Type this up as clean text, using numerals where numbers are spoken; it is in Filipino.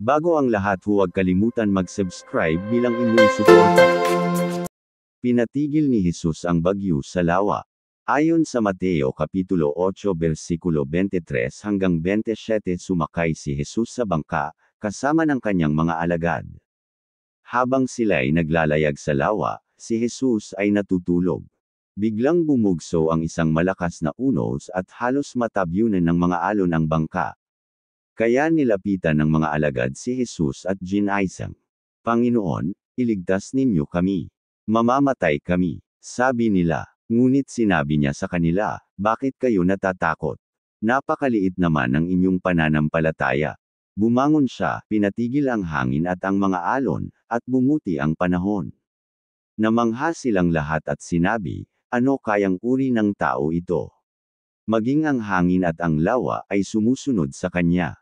Bago ang lahat, huwag kalimutan mag-subscribe bilang inyong suporta. Pinatigil ni Jesus ang bagyo sa lawa. Ayon sa Mateo Kapitulo 8 versikulo 23 hanggang 27, sumakay si Jesus sa bangka, kasama ng kanyang mga alagad. Habang sila'y naglalayag sa lawa, si Jesus ay natutulog. Biglang bumugso ang isang malakas na unos at halos matabyunan ng mga alon ang bangka. Kaya nilapitan ng mga alagad si Jesus at ginaisang, "Panginoon, iligtas ninyo kami. Mamamatay kami." Sabi nila. Ngunit sinabi niya sa kanila, "Bakit kayo natatakot? Napakaliit naman ng inyong pananampalataya." Bumangon siya, pinatigil ang hangin at ang mga alon, at bumuti ang panahon. Namangha silang lahat at sinabi, "Ano kayang uri ng tao ito? Maging ang hangin at ang lawa ay sumusunod sa kanya."